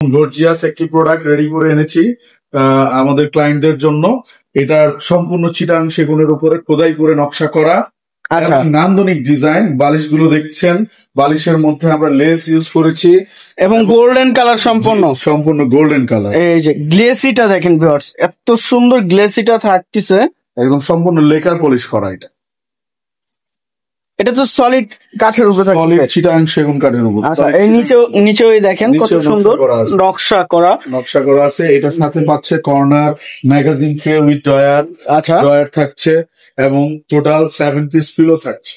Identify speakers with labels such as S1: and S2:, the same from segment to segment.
S1: Gorgeous একটি product ready করে এনেছি আমাদের ক্লায়েন্টদের জন্য। এটার সম্পূর্ণ চিটাং সেগুনের উপরে খোদাই করে নকশা করা, এবং নান্দনিক ডিজাইন। বালিশগুলো দেখছেন, বালিশের মধ্যে আমরা লেস ইউজ করেছি
S2: এবং গোল্ডেন কালার সম্পূর্ণ
S1: গোল্ডেন কালার।
S2: এই যে গ্লেসিটা দেখেন ভিউয়ার্স, এত সুন্দর গ্লেসিটা থাকতেছে,
S1: একদম সম্পূর্ণ লেকার পলিশ করা।
S2: এটা তো সলিড কাঠের উপর থাকছে,
S1: সলিড চিটাং সেগুন কাঠের উপর।
S2: আচ্ছা, এই নিচেও দেখেন কত সুন্দর নকশা করা
S1: আছে। এটার সাথে পাচ্ছে corner magazine tray with drawer.
S2: আচ্ছা,
S1: ড্রয়ার থাকছে এবং টোটাল 7 পিস পিলো থাকছে।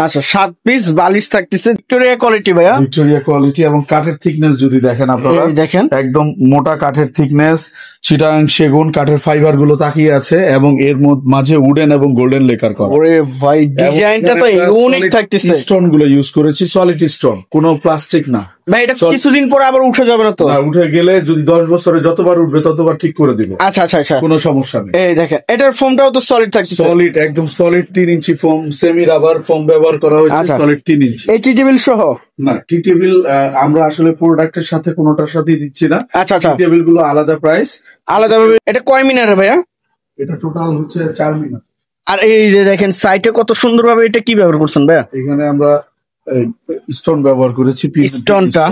S2: আচ্ছা, 7 পিস বালিশ থাকতেছে। ভিক্টোরিয়া কোয়ালিটি ভাইয়া,
S1: ভিক্টোরিয়া কোয়ালিটি। এবং কাঠের থিকনেস যদি দেখেন আপনারা,
S2: দেখেন একদম
S1: মোটা কাঠের থিকনেস। চিটাং সেগুন কাঠের ফাইবার গুলো তাকিয়ে আছে এবং এর মাঝে উডেন এবং গোল্ডেন লেকার করা।
S2: ওরে ভাই, ডিজাইনটা তো ইউনিক থাকতেছে।
S1: স্টোন গুলো ইউজ করেছি, সলিড স্টোন, কোনো প্লাস্টিক না
S2: ভাই। এটা কিছুদিন পরে আবার উঠে যাবে না তো?
S1: উঠে গেলে যদি 10 বছরে যতবার উঠবে ততবার ঠিক করে দিব।
S2: আচ্ছা,
S1: কোনো সমস্যা নেই।
S2: এই দেখেন, এটার ফোমটাও তো সলিড থাকছে,
S1: সলিড, একদম সলিড 3 ইঞ্চি ফোম, সেমি রাবার ফোম ব্যবহার করা হয়েছে, সলিড 3 ইঞ্চি।
S2: এই টি টেবিল সহ
S1: না, টি টেবিল আমরা আসলে প্রোডাক্টের সাথে কোনোটার সাথে দিচ্ছি না।
S2: আচ্ছা,
S1: টি টেবিল গুলো আলাদা প্রাইস,
S2: আলাদা। এটা কয় মিনার ভাইয়া?
S1: এটা টোটাল হচ্ছে 4 মিনার।
S2: আর এই যে দেখেন সাইডে কত সুন্দর ভাবে, এটা কি ব্যবহার করছেন ভাইয়া?
S1: এখানে আমরা স্টোন ব্যবহার করেছি,
S2: স্টোনটা।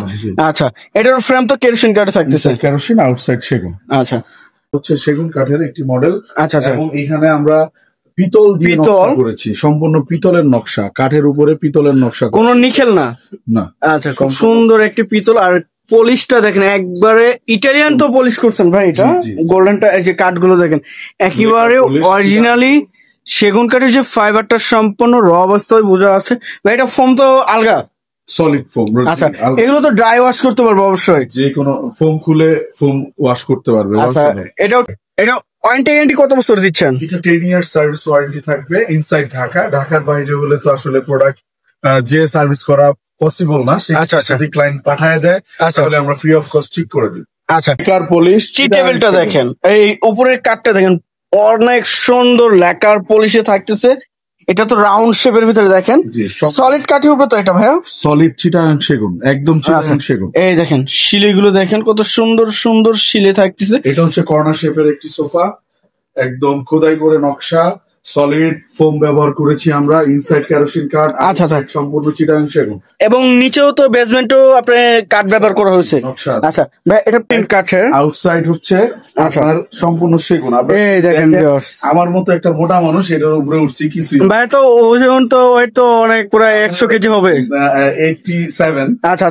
S2: আচ্ছা, এটার ফ্রেম তো কেরোসিন কাঠে থাকতেছে,
S1: কেরোসিন, আউটসাইড সেগুন।
S2: আচ্ছা,
S1: হচ্ছে সেগুন কাঠের একটি মডেল।
S2: আচ্ছা,
S1: এবং এখানে আমরা পিতল দিয়ে নকশা করেছি, সম্পূর্ণ পিতলের নকশা, কাঠের উপরে পিতলের নকশা,
S2: কোনো নিকেল না। আচ্ছা, খুব সুন্দর একটি পিতল। আর পলিশটা দেখেন একবারে ইটালিয়ান তো পলিশ করছেন ভাই। এটা গোল্ডেনটা, এই যে কাঠগুলো দেখেন একেবারে অরিজিনালি সেগুন কাঠের যে ফাইবারটা সম্পূর্ণ র অবস্থায় বোঝা আছে ভাই। এটা ফোম তো আলগা,
S1: সলিড ফোম।
S2: আচ্ছা, এগুলো তো ড্রাই ওয়াশ করতে পারবে অবশ্যই,
S1: যে কোনো ফোম খুলে ফোম ওয়াশ করতে পারবে।
S2: আচ্ছা, এটা ওয়ারেন্টি কত বছর দিচ্ছেন?
S1: এটা 10 ইয়ার্স সার্ভিস ওয়ারেন্টি থাকবে ইনসাইড ঢাকা। ঢাকার বাইরে হলে তো আসলে প্রোডাক্ট যে সার্ভিস করা পসিবল না, যদি ক্লায়েন্ট পাঠায় দেয় তাহলে আমরা ফ্রি অফ কস্ট ঠিক করে দিই।
S2: আচ্ছা,
S1: লেকার পলিশ।
S2: টি টেবিলটা দেখেন, এই উপরের কাঠটা দেখেন অনেক সুন্দর লেকার পলিশে থাকতেছে। এটা তো রাউন্ড শেপের ভিতরে দেখেন, সলিড কাঠের উপর তো এটা ভাইয়া,
S1: সলিড চিটাং সেগুন, একদম চিটাং সেগুন।
S2: এই দেখেন শিলেগুলো দেখেন কত সুন্দর সুন্দর শিলে থাকতেছে।
S1: এটা হচ্ছে কর্নার শেপের একটি সোফা, একদম খোদাই করে নকশা, সলিড ফোম ব্যবহার করেছি আমরা, ইনসাইড কেরোসিন কাঠ।
S2: আচ্ছা,
S1: সম্পূর্ণ চিটাং সেগুন।
S2: এবং নিচেও তো বেসমেন্টও আপনার কাঠ ব্যবহার করা হয়েছে। আচ্ছা ভাই, এটা প্রিন্ট কাঠের,
S1: আউটসাইড হচ্ছে আপনার সম্পূর্ণ সেগুন।
S2: এই দেখেন
S1: আমার মতো একটা মোটা মানুষ এটার উপরে উঠছি কিছু
S2: ভাই, তো ওজন তো ওয়েট তো অনেক, পুরো 100 কেজি হবে।
S1: 87।
S2: আচ্ছা,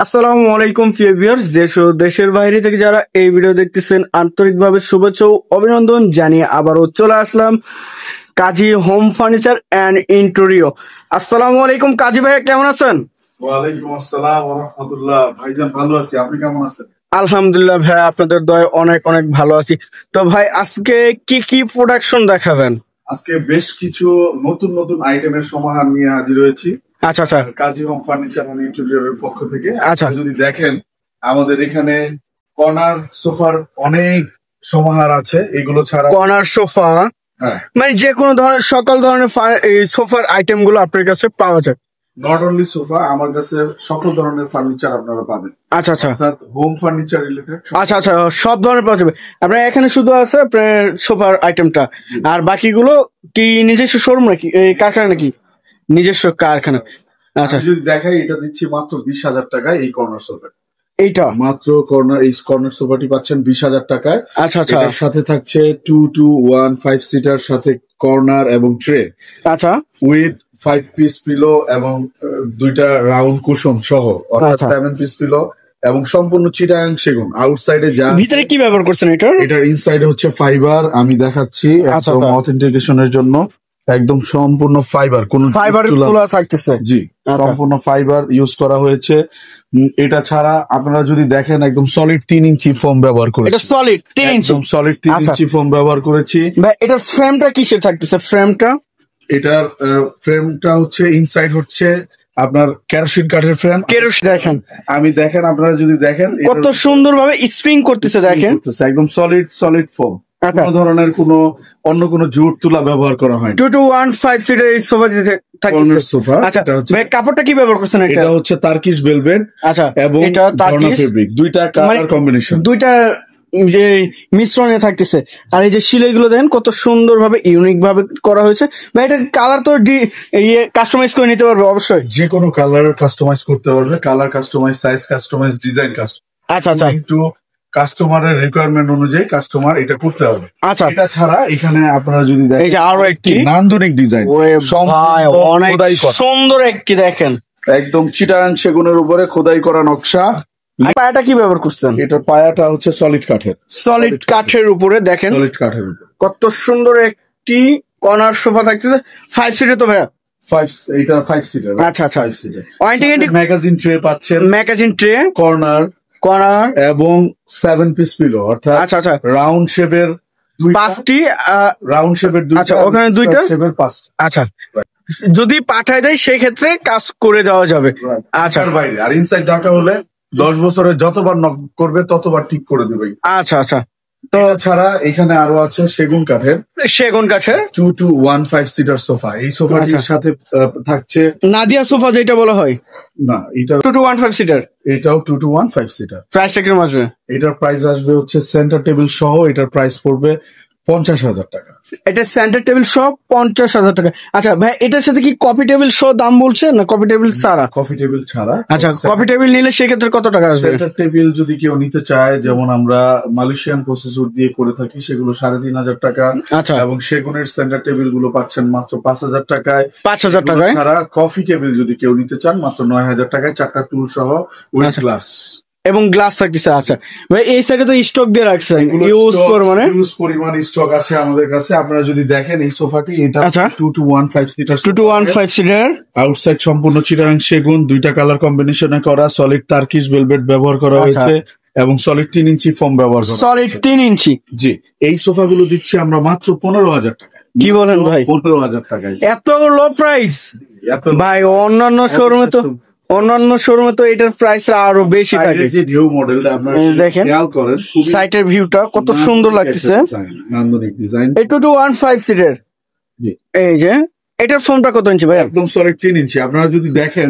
S2: আসসালামু আলাইকুম প্রিয় ভিউয়ার্স, দেশ ও দেশের বাইরে থেকে যারা এই ভিডিও দেখতেছেন আন্তরিকভাবে শুভেচ্ছা ও অভিনন্দন জানিয়ে আবারও চলে আসলাম কাজী হোম ফার্নিচার এন্ড ইন্টেরিয়র। আসসালামু আলাইকুম কাজী ভাই, কেমন আছেন?
S1: ওয়ালাইকুম আসসালাম ওয়া রাহমাতুল্লাহ। ভাইজান ভালো আছি, আপনি কেমন আছেন?
S2: আলহামদুলিল্লাহ ভাই, আপনাদের দয়ায় অনেক অনেক ভালো আছি। তো ভাই, আজকে কি প্রোডাকশন দেখাবেন?
S1: আজকে বেশ কিছু নতুন আইটেমের সমাহার নিয়ে হাজির হয়েছি।
S2: আচ্ছা,
S1: কাজী হোম ফার্নিচার এন্ড ইন্টেরিয়রের পক্ষ থেকে।
S2: আচ্ছা,
S1: যদি দেখেন আমাদের এখানে কর্নার সোফার অনেক সমাহার আছে। এগুলো ছাড়া
S2: কর্নার সোফা, মানে যে কোনো ধরনের সকল ধরনের সোফার আইটেম গুলো আপনার কাছে পাওয়া যায়।
S1: নট অনলি সোফা, আমার কাছে সকল ধরনের ফার্নিচার আপনারা পাবেন।
S2: আচ্ছা,
S1: অর্থাৎ হোম ফার্নিচার রিলেটেড।
S2: আচ্ছা, সব ধরনের পাওয়া যাবে। আপনার এখানে শুধু আছে আপনার সোফার আইটেমটা, আর বাকিগুলো কি নিজস্ব শোরুম নাকি, কারখানা নাকি? নিজস্ব কারখানা। আচ্ছা,
S1: যদি দেখাই, এটা দিচ্ছি মাত্র 20,000 টাকায় এই কর্নার সোফা।
S2: এইটা
S1: মাত্র এই কর্নার সোফাটি পাচ্ছেন 20,000 টাকায়।
S2: আচ্ছা,
S1: এর সাথে থাকছে 2-1 সিটার সাথে কর্নার এবং ট্রে।
S2: আচ্ছা,
S1: উইথ 5 পিস পিলো এবং 2টা রাউন্ড কুশন সহ, অর্থাৎ 7 পিস পিলো এবং সম্পূর্ণ চিটাং সেগুন। আউটসাইডে যা
S2: ভিতরে কি ব্যবহার করছেন
S1: এটার ইনসাইডে হচ্ছে ফাইবার, আমি দেখাচ্ছি একদম অথেন্টিকেশনের জন্য। একদম সম্পূর্ণ ফাইবার, কোন
S2: ফাইবার তোলা থাকতেছে।
S1: জি, সম্পূর্ণ ফাইবার ইউজ করা হয়েছে। এটা ছাড়া আপনারা যদি দেখেন একদম সলিড 3 ইঞ্চি ফোম ব্যবহার করেছি।
S2: এটা সলিড 3 ইঞ্চি,
S1: একদম সলিড 3 ইঞ্চি ফোম ব্যবহার করেছি।
S2: ভাই, এটার ফ্রেমটা কিসের থাকতেছে?
S1: এটার ফ্রেমটা হচ্ছে ইনসাইড হচ্ছে আপনার কেরোসিন কাঠের ফ্রেম।
S2: দেখেন,
S1: আপনারা যদি দেখেন
S2: কত সুন্দর ভাবে স্প্রিং করতেছে, দেখেন
S1: একদম সলিড ফোম। কোনো ধরনের অন্য কোনো জুট তুলা ব্যবহার করা হয়
S2: 2215 সিটের এই সোফা
S1: সোফা।
S2: আচ্ছা ভাই কাপড়টা কি ব্যবহার করছেন?
S1: এটা হচ্ছে টার্কিশ ভেলভেট,
S2: আচ্ছা,
S1: এবং ঝর্ণা ফেব্রিক, দুইটা কালার কম্বিনেশন,
S2: দুইটা যে মিশ্রণে থাকতেছে। আর এই যে সিলাই গুলো দেখেন কত সুন্দর ভাবে ইউনিক ভাবে করা হয়েছে। ভাই এটা কালার তো কাস্টমাইজ করে নিতে পারবে অবশ্যই,
S1: যে কোনো কালার কাস্টমাইজ করতে পারবে, colour customise, size customise, design customise.
S2: আচ্ছা আচ্ছা,
S1: একটু কাস্টমারের রিকোয়ারমেন্ট অনুযায়ী কাস্টমার এটা করতে হবে।
S2: আচ্ছা,
S1: এটা ছাড়া এখানে আপনারা যদি দেখেন
S2: এই যে আরো একটি
S1: নান্দনিক ডিজাইন,
S2: অনেক সুন্দর একটি দেখেন,
S1: একদম চিটাগাং সেগুনের উপরে খোদাই করা নকশা।
S2: পায়াটা কি ব্যবহার করছেন?
S1: এটার পায়াটা হচ্ছে সলিড কাঠের,
S2: সলিড কাঠের উপরে দেখেন,
S1: সলিড কাঠের উপরে
S2: কত সুন্দর একটি কর্নার সোফা থাকতেছে। 5 সিটের তো ভাইয়া?
S1: 5 সিটার।
S2: আচ্ছা আচ্ছা,
S1: 5 সিটার।
S2: ওয়ারেন্টি
S1: ম্যাগাজিন ট্রে পাচ্ছেন,
S2: ম্যাগাজিন ট্রে,
S1: কর্নার এবং 7 পিস পিলো, অর্থাৎ
S2: আচ্ছা আচ্ছা
S1: রাউন্ড শেপের
S2: 5টি,
S1: রাউন্ড শেপের 2টা,
S2: আচ্ছা ওখানে 2টা
S1: শেপের 5টা।
S2: আচ্ছা, যদি পাঠায় দেয় সেই ক্ষেত্রে কাজ করে দেওয়া যাবে। আচ্ছা,
S1: বাইরে আর ইনসাইড ঢাকা হলে 10 বছরে যতবার নক করবে ততবার ঠিক করে দেবে।
S2: আচ্ছা আচ্ছা,
S1: তো ছাড়া এখানে আরো আছে সেগুন কাঠের 2215 সিটার সোফা। এই সোফাটির সাথে থাকছে
S2: নাদিয়া সোফা যেটা বলা হয়,
S1: না এটা
S2: 2215 সিটার,
S1: এটাও 2215 সিটার।
S2: প্রাইসটা কিরকম আসবে?
S1: এটার প্রাইস আসবে হচ্ছে সেন্টার টেবিল সহ, এটার প্রাইস পড়বে 50,000 টাকা।
S2: এটা সেন্টার টেবিল সহ 50,000 টাকা। আচ্ছা ভাই, এটার সাথে কি কফি টেবিল সহ দাম বলছেন না কফি টেবিল ছাড়া?
S1: কফি টেবিল ছাড়া।
S2: আচ্ছা, কফি টেবিল নিলে সেক্ষেত্রে কত টাকা আসবে?
S1: সেন্টার টেবিল যদি কেউ নিতে চায়, যেমন আমরা মালয়েশিয়ান প্রসেসর দিয়ে করে থাকি, সেগুলো 3,500 টাকা।
S2: আচ্ছা,
S1: এবং সেগুনের সেন্টার টেবিল গুলো পাচ্ছেন মাত্র 5,000 টাকায়।
S2: 5,000 টাকায়।
S1: ছাড়া কফি টেবিল যদি কেউ নিতে চান মাত্র 9,000 টাকায়, 4টা টুল সহ উইথ গ্লাস
S2: এবং গ্লাস থাকতেছে। আচ্ছা ভাই, এই সাইডে তো স্টক দিয়ে রাখছেন, ইউজ
S1: পরিমাণ স্টক আছে আমাদের কাছে। আপনারা যদি দেখেন এই সোফাটি, এটা 2215 সিটার,
S2: 2215 সিটার,
S1: আউটসাইড সম্পূর্ণ চিটাগাং সেগুন, 2টা কালার কম্বিনেশনে করা, সলিড টার্কিশ ভেলভেট ব্যবহার করা হয়েছে এবং সলিড 3 ইঞ্চি ফোম ব্যবহার করা,
S2: সলিড 3 ইঞ্চি।
S1: জি, এই সোফাগুলো দিচ্ছি আমরা মাত্র 15,000 টাকায়।
S2: কি বলেন ভাই?
S1: 15,000 টাকায়,
S2: এত লো প্রাইস ভাই? অন্যান্য শোরুমে তো এটার প্রাইস আরো বেশি থাকে।
S1: যে ভিউ মডেলটা আপনারা
S2: দেখেন,
S1: খেয়াল করেন,
S2: সাইটের ভিউটা কত সুন্দর লাগতেছে,
S1: নান্দনিক ডিজাইন।
S2: এই 2215 সিটের। এই যে এটার ফোনটা কত ইঞ্চি ভাই?
S1: একদম সলিড 3 ইঞ্চি। আপনারা যদি দেখেন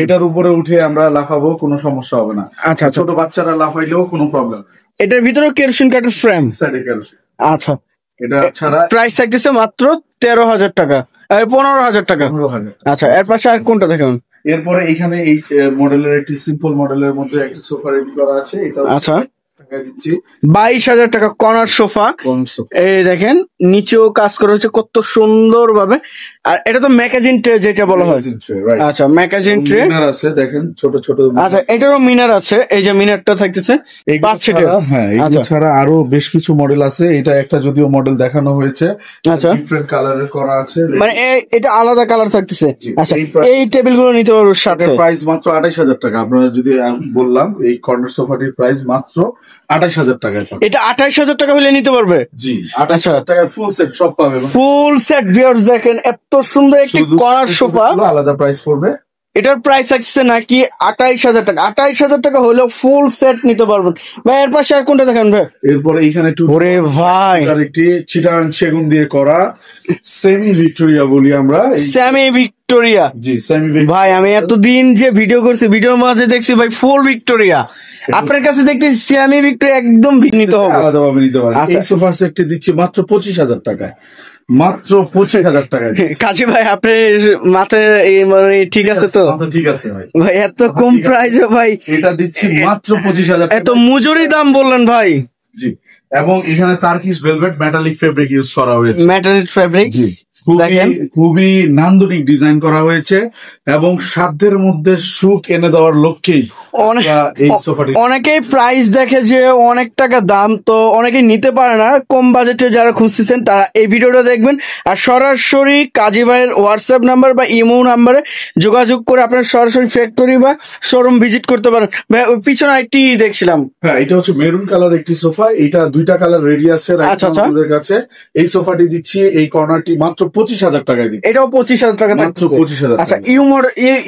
S1: এটার উপরে উঠে আমরা লাফাবো, কোনো সমস্যা হবে না।
S2: আচ্ছা,
S1: ছোট বাচ্চারা লাফাইলেও কোনো প্রবলেম।
S2: এটার ভিতরে কেরোসিন কাঠের ফ্রেম। আচ্ছা,
S1: এটা ছাড়া
S2: প্রাইস থাকতেছে মাত্র 13,000 টাকা, 15,000 টাকা। আচ্ছা, এর পাশে আর কোনটা দেখেন?
S1: এরপরে এখানে এই মডেলের একটি সিম্পল মডেলের মধ্যে একটা সোফা রেডি করা আছে। এটা
S2: আচ্ছা,
S1: দিচ্ছি
S2: 22,000 টাকা কর্নার সোফা। এই দেখেন নিচেও কাজ করা হচ্ছে কত সুন্দর ভাবে। আর এটা তো ম্যাগাজিন ট্রে যেটা বলা হয়। আচ্ছা, ম্যাগাজিন ট্রে
S1: আছে, দেখেন ছোট ছোট।
S2: আচ্ছা, এটারও মিনার আছে, এই যে মিনারটা থাকতেছে 5 সিটের।
S1: হ্যাঁ, এগুলো ছাড়া আরো বেশ কিছু মডেল আছে। এটা একটা যদিও মডেল দেখানো হয়েছে,
S2: আচ্ছা,
S1: ডিফারেন্ট কালারের করা আছে,
S2: মানে এটা আলাদা কালার থাকতেছে। আচ্ছা, এই টেবিল গুলো নিতে পারবো সাথে।
S1: প্রাইস মাত্র 28,000 টাকা। আপনারা যদি বললাম এই কর্নার সোফাটির প্রাইস মাত্র 28,000 টাকা।
S2: এটা 28,000 টাকা হলে নিতে পারবে?
S1: জি, 28,000 টাকায় ফুল সেট সব পাবে।
S2: ফুল সেট ভিউয়ার্স দেখেন, এত সুন্দর একটি কর্নার সোফা,
S1: আলাদা প্রাইস পড়বে।
S2: এটার প্রাইস আসছে নাকি 28,000 টাকা। 28,000 টাকা হলেও ফুল সেট নিতে পারবেন ভাই। এর পাশে আর কোনটা দেখেন ভাই?
S1: এরপরে এখানে
S2: ওরে ভাই,
S1: একটি চিটাগাং সেগুন দিয়ে করা সেমি ভিক্টোরিয়া বলি আমরা,
S2: সেমি ভিক্টোরিয়া।
S1: জি, সেমি
S2: ভাই, আমি এতদিন যে ভিডিও করছি, ভিডিওর মাঝে দেখছি ভাই ফুল ভিক্টোরিয়া, আপনার কাছে দেখতে সেমি ভিক্টোরিয়া একদম নিতে হবে,
S1: আলাদাভাবে নিতে পারে। এই সোফা সেটটি দিচ্ছি মাত্র 25,000 টাকায়, মাত্র 25,000 টাকায়।
S2: কাজী ভাই, আপনার মাথায় মানে ঠিক আছে তো?
S1: ঠিক আছে ভাই।
S2: ভাই এত কম প্রাইসে ভাই
S1: এটা দিচ্ছি মাত্র 25,000।
S2: এত মজুরি দাম বললেন ভাই।
S1: জি, এবং এখানে Turkish velvet metallic fabric use করা হয়েছে।
S2: মেটালিক ফেব্রিক,
S1: খুবই নান্দনিক ডিজাইন করা হয়েছে এবং সাধ্যের মধ্যে সুখ এনে দেওয়ার লক্ষ্যেই
S2: অনেকেই প্রাইস দেখে যে অনেক টাকা দাম, তো অনেকেই নিতে পারে না। কম বাজেটে যারা খুঁজতেছেন তারা এই ভিডিওটা দেখবেন আর সরাসরি কাজী ভাইয়ের হোয়াটসঅ্যাপ নাম্বার বা ইমো নাম্বারে যোগাযোগ করে আপনার সরাসরি ফ্যাক্টরি বা শোরুম ভিজিট করতে পারেন। ভাই ওই পিছনে একটি দেখছিলাম,
S1: হ্যাঁ, এটা হচ্ছে মেরুন কালার একটি সোফা। এটা 2টা কালার রেডি আছে আমাদের কাছে। এই সোফাটি দিচ্ছি এই কর্নারটি মাত্র 25,000 টাকায় দিচ্ছি।
S2: এটাও 25,000 টাকা
S1: মাত্র 25,000।
S2: আচ্ছা,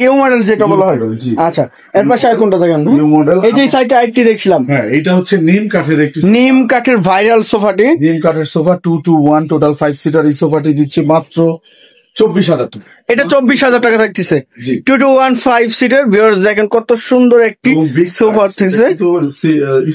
S2: ইউ মডেল যেটা বলা হয়। আচ্ছা, এর পাশে আর কোনটা দেখেন?
S1: U model.
S2: এই যে সাইডটা আইটি দেখছিলাম,
S1: হ্যাঁ এটা হচ্ছে নিম কাঠের একটি,
S2: নিম কাঠের ভাইরাল সোফাটি,
S1: নিম কাঠের সোফা 2-1 টোটাল 5 সিটার। এই সোফাটি দিচ্ছি মাত্র 24,000 টাকা।
S2: এটা 24,000 টাকা থাকতেছে।
S1: জি।
S2: 2-1 5 সিটার। ভিউয়ার্স দেখেন কত সুন্দর একটি সোফা থাকতেছে।
S1: তো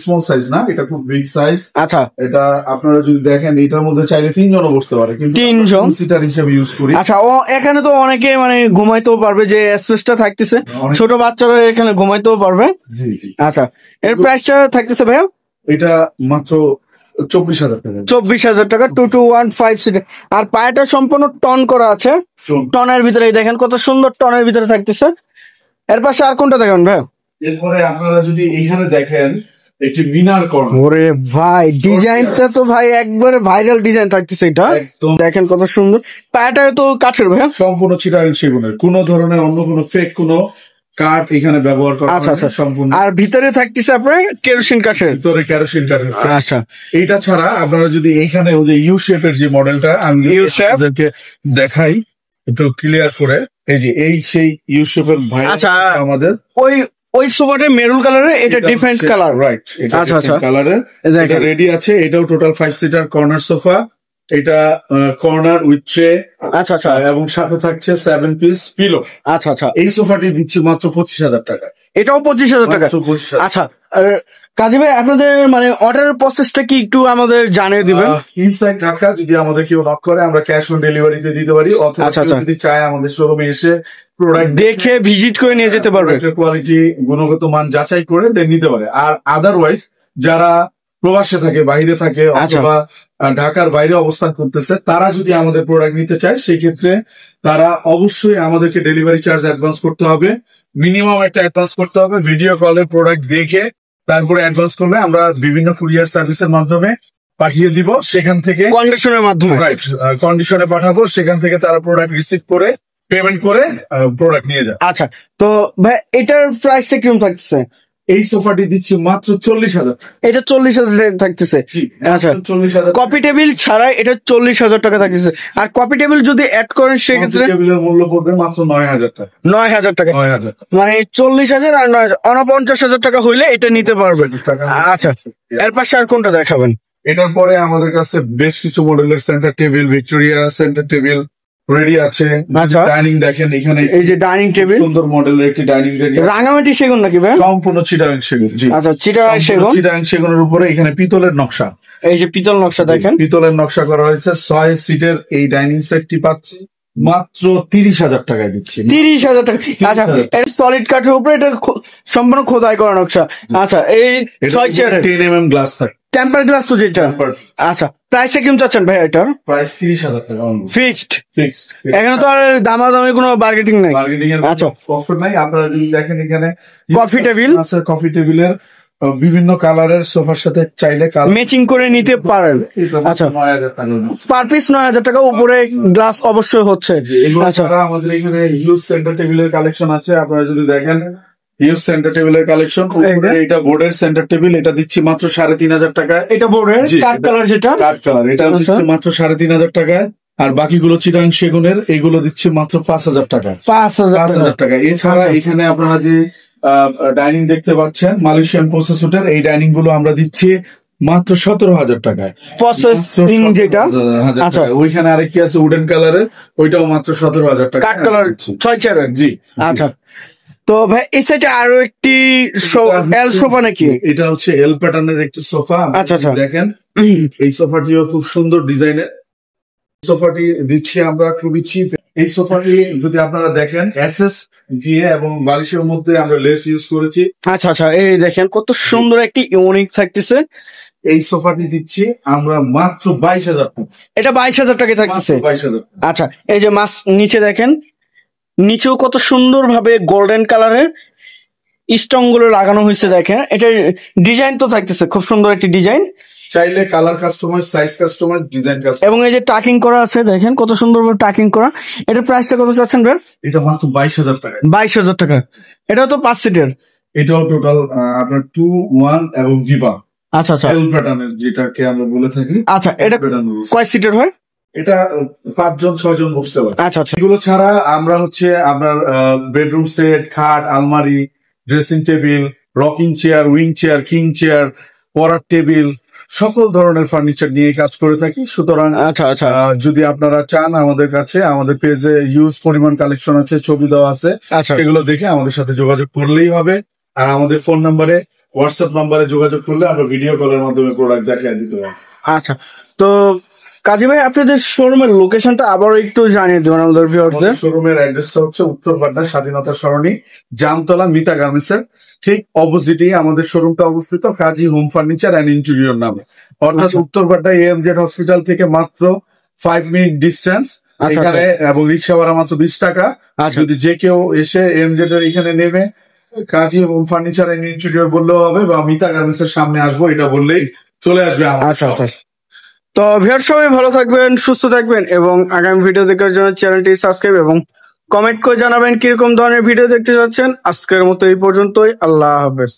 S1: স্মল সাইজ না, এটা খুব বিগ সাইজ।
S2: আচ্ছা,
S1: এটা আপনারা যদি দেখেন এটার মধ্যে চাইলে 3 জনও বসতে পারে, কিন্তু
S2: 3 জন
S1: সিটার হিসেবে ইউজ করি।
S2: আচ্ছা, এখানে তো অনেকে মানে ঘুমাইতেও পারবে, যে স্পেসটা থাকতেছে, ছোট বাচ্চারা এখানে ঘুমাইতেও পারবে।
S1: জি জি।
S2: আচ্ছা, এর প্রাইসটা থাকতেছে ভাইয়া?
S1: এটা মাত্র 24,000 টাকা।
S2: 24,000 টাকা 2-1 5 সিটার। আর পায়াটা সম্পূর্ণ টন করা আছে, টনের ভিতরে দেখেন কত সুন্দর টনের ভিতরে থাকতেছে। এর পাশে আর কোনটা দেখেন ভাই?
S1: এরপরে আপনারা যদি এইখানে দেখেন একটি মিনার কর্নার।
S2: ওরে ভাই, ডিজাইনটা তো ভাই একবারে ভাইরাল ডিজাইন থাকতেছে। এটা
S1: একদম
S2: দেখেন কত সুন্দর। পায়াটা তো কাঠের ভাই,
S1: সম্পূর্ণ চিটাগাং সেগুনের, কোন ধরনের অন্য কোনো ফেক কোনো কাঠ এখানে ব্যবহার করা
S2: আচ্ছা আচ্ছা,
S1: সম্পূর্ণ।
S2: আর ভিতরে থাকতেছে আপনার কেরোসিন কাঠের,
S1: ভিতরে কেরোসিন কাঠের।
S2: আচ্ছা,
S1: এইটা ছাড়া আপনারা যদি এইখানে ওই যে ইউ শেপের যে মডেলটা আমি আপনাদেরকে দেখাই একটু ক্লিয়ার করে, এই যে এই সেই ইউ শেপের ভাই।
S2: আচ্ছা,
S1: আমাদের
S2: ওই সোফাটা মেরুন কালারের, এটা ডিফারেন্ট কালার,
S1: রাইট? এটা
S2: আচ্ছা আচ্ছা
S1: কালারের, এটা রেডি আছে। এটাও টোটাল 5 সিটার কর্নার সোফা। এটা কর্নার উইথ ট্রে। আচ্ছা আচ্ছা, এবং সাথে থাকছে 7 পিস পিলো।
S2: আচ্ছা আচ্ছা,
S1: এই সোফাটি দিচ্ছি মাত্র 25,000 টাকা।
S2: এটাও 25,000 টাকা। আচ্ছা, কাজী ভাই আপনাদের মানে অর্ডারের প্রসেসটা কি একটু আমাদের জানিয়ে দিবেন?
S1: ইনসাইড ঢাকা যদি আমাদের কেউ নক করে আমরা ক্যাশ অন ডেলিভারিতে দিতে পারি, অথবা যদি চায় আমাদের শোরুমে এসে প্রোডাক্ট
S2: দেখে ভিজিট করে নিয়ে যেতে পারবে,
S1: কোয়ালিটি গুণগত মান যাচাই করে দেন নিতে পারে। আর আদারওয়াইজ যারা প্রবাসে থাকে, বাইরে থাকে, অথবা ঢাকার বাইরে অবস্থান করতেছে, তারা যদি আমাদের প্রোডাক্ট নিতে চায় সেই ক্ষেত্রে তারা অবশ্যই আমাদেরকে ডেলিভারি চার্জ অ্যাডভান্স করতে হবে। মিনিমাম একটা অ্যাডভান্স করতে হবে। ভিডিও কলে প্রোডাক্ট দেখে তারপরে অ্যাডভান্স করলে আমরা বিভিন্ন কুরিয়ার সার্ভিসের মাধ্যমে পাঠিয়ে দিব, সেখান থেকে
S2: কন্ডিশনের মাধ্যমে,
S1: রাইট, কন্ডিশনে পাঠাবো, সেখান থেকে তারা প্রোডাক্ট রিসিভ করে পেমেন্ট করে প্রোডাক্ট নিয়ে যায়।
S2: আচ্ছা, তো ভাই এটার প্রাইসটা কিরকম থাকতেছে?
S1: এই সোফাটি দিচ্ছি মাত্র 40,000।
S2: এটা 40,000 থাকতেছে। আচ্ছা,
S1: 40,000।
S2: কপি টেবিল ছাড়াই এটা 40,000 টাকা থাকতেছে। আর কপি টেবিল যদি অ্যাড করেন সেক্ষেত্রে
S1: টেবিলের মূল্য পড়বে মাত্র 9,000 টাকা।
S2: 9,000 টাকা,
S1: 9,000
S2: মানে 40,000 আর 9,000 49,000 টাকা হইলে এটা নিতে পারবেন। আচ্ছা, এর পাশে আর কোনটা দেখাবেন?
S1: এটার পরে আমাদের কাছে বেশ কিছু মডেলের centre table, Victoria centre table ready আছে। ডাইনিং দেখেন, এখানে
S2: এই যে ডাইনিং টেবিল,
S1: সুন্দর মডেলের একটি ডাইনিং টেবিল।
S2: রাঙামাটি সেগুন নাকি ভাই?
S1: সম্পূর্ণ চিটাগাং সেগুন। জি,
S2: আচ্ছা, চিটাগাং
S1: সেগুনের উপরে এখানে পিতলের নকশা,
S2: এই যে পিতল নকশা দেখেন,
S1: পিতলের নকশা করা হয়েছে। 6 সিটের এই ডাইনিং সেটটি পাচ্ছি মাত্র 30,000 টাকায় দিচ্ছি।
S2: 30,000 টাকা। আচ্ছা, এটা সলিড কাঠের উপরে এটা সম্পূর্ণ খোদাই করা নকশা। আচ্ছা, এই 6 চেয়ারের
S1: 10 mm গ্লাস থাকে,
S2: টেম্পার গ্লাস তো যেটা। আচ্ছা, প্রাইসটা কেমন চাচ্ছেন ভাই এটার?
S1: প্রাইস 30,000 টাকা
S2: ফিক্সড।
S1: ফিক্সড,
S2: এখানে তো আর দামাদামি কোনো বার্গেটিং নাই।
S1: বার্গেটিং এর অফার নাই। আপনারা যদি দেখেন এখানে
S2: কফি টেবিল
S1: আছে, কফি টেবিলের বিভিন্ন কালারের সোফার সাথে চাইলে
S2: ম্যাচিং করে নিতে পারেন। আচ্ছা,
S1: 9,000 টাকা
S2: পার পিস 9,000 টাকা, উপরে গ্লাস অবশ্যই হচ্ছে।
S1: আচ্ছা, আমাদের এখানে হিউজ সেন্টার টেবিলের কালেকশন আছে। আপনারা যদি দেখেন হিউজ সেন্টার টেবিলের কালেকশন, এটা বোর্ডের সেন্টার টেবিল, এটা দিচ্ছি মাত্র 3,500 টাকায়।
S2: এটা বোর্ডের কাঠ কালার, যেটা
S1: কাঠ কালার, এটা দিচ্ছি মাত্র 3,500 টাকায়। আর বাকিগুলো চিটাগাং সেগুনের, এইগুলো দিচ্ছি মাত্র 5,000 টাকা। 5,000 টাকা। এছাড়া এখানে আপনারা যে ডাইনিং দেখতে পাচ্ছেন মালয়েশিয়ান প্রসেসর, এই ডাইনিং গুলো আমরা দিচ্ছি মাত্র 17,000 টাকায়।
S2: প্রসেসিং যেটা,
S1: আচ্ছা, ওইখানে আরেকটি আছে উডেন কালারের, ওইটাও মাত্র 17,000 টাকা।
S2: কাঠ কালার 6 চেয়ারের।
S1: জি,
S2: আচ্ছা। তো ভাই এই সাইডে আরো একটি এল সোফা নাকি?
S1: এটা হচ্ছে এল প্যাটার্নের একটি সোফা।
S2: আচ্ছা আচ্ছা,
S1: দেখেন এই সোফাটিও খুব সুন্দর ডিজাইনের। সোফাটি দিচ্ছি আমরা খুবই চিপ। এই সোফাটি যদি আপনারা দেখেন এসএস দিয়ে এবং বালিশের মধ্যে আমরা লেস ইউজ করেছি।
S2: আচ্ছা আচ্ছা, এই দেখেন কত সুন্দর একটি ইউনিক থাকতেছে।
S1: এই সোফাটি দিচ্ছি আমরা মাত্র 22,000 টাকা।
S2: এটা 22,000 টাকা থাকতেছে।
S1: 22,000।
S2: আচ্ছা, এই যে মাছ নিচে দেখেন, নিচেও কত সুন্দর ভাবে গোল্ডেন কালারের স্টোন গুলো লাগানো হয়েছে। দেখেন এটার ডিজাইন তো থাকতেছে খুব সুন্দর একটি ডিজাইন।
S1: চাইলে colour customise, size customise, design customise.
S2: এবং এই যে টাকিং করা আছে, দেখেন কত সুন্দর ভাবে টাকিং করা। এটার প্রাইসটা কত চাচ্ছেন ভাই?
S1: এটা মাত্র 22,000 টাকা।
S2: 22,000 টাকা। এটাও তো 5 সিটের।
S1: এটাও টোটাল আপনার 2-1 এবং গিভা।
S2: আচ্ছা আচ্ছা,
S1: এল প্যাটার্নের যেটাকে আমরা বলে থাকি।
S2: আচ্ছা, এটা কয় সিটের হয়?
S1: এটা 5 জন 6 জন বসতে পারে।
S2: আচ্ছা আচ্ছা।
S1: এগুলো ছাড়া আমরা হচ্ছে আপনার বেডরুম সেট, খাট, আলমারি, dressing table, rocking chair, wing chair, king chair, পড়ার টেবিল, সকল ধরনের ফার্নিচার নিয়ে কাজ করে থাকি। সুতরাং
S2: আচ্ছা আচ্ছা,
S1: যদি আপনারা চান আমাদের কাছে, আমাদের পেজে ইউজ পরিমাণ কালেকশন আছে, ছবি দেওয়া আছে,
S2: আচ্ছা
S1: এগুলো দেখে আমাদের সাথে যোগাযোগ করলেই হবে। আর আমাদের ফোন নাম্বারে, হোয়াটসঅ্যাপ নাম্বারে যোগাযোগ করলে আমরা ভিডিও কলের মাধ্যমে প্রোডাক্ট দেখিয়ে দিতে পারবো।
S2: আচ্ছা, তো কাজী ভাই আপনাদের শোরুমের লোকেশনটা আবার একটু জানিয়ে দেবেন আমাদের ভিউয়ারদের।
S1: শোরুমের অ্যাড্রেসটা হচ্ছে উত্তরপাড্ডা স্বাধীনতা সরণি, জামতলা, মিতা গার্মেন্টসের ঠিক অপোজিটেই আমাদের শোরুমটা অবস্থিত, কাজী হোম ফার্নিচার অ্যান্ড ইন্টেরিয়র নামে। অর্থাৎ উত্তরপাড্ডা এএমজেড হসপিটাল থেকে মাত্র 5 মিনিট ডিস্টেন্স এখানে, এবং রিক্সা ভাড়া মাত্র 20 টাকা। যদি যে কেউ এসে এএমজেড এর এখানে নেমে কাজী হোম ফার্নিচার এন্ড ইন্টেরিয়র বললেও হবে, বা মিতা গার্মেন্টস এর সামনে আসবো এটা বললেই চলে আসবে।
S2: আচ্ছা আচ্ছা, তো ভিউয়ার সবাই ভালো থাকবেন, সুস্থ থাকবেন, এবং আগামী ভিডিও দেখার জন্য চ্যানেলটি সাবস্ক্রাইব এবং কমেন্ট করে জানাবেন কিরকম ধরনের ভিডিও দেখতে চাচ্ছেন। আজকের মতো এই পর্যন্তই, আল্লাহ হাফেজ।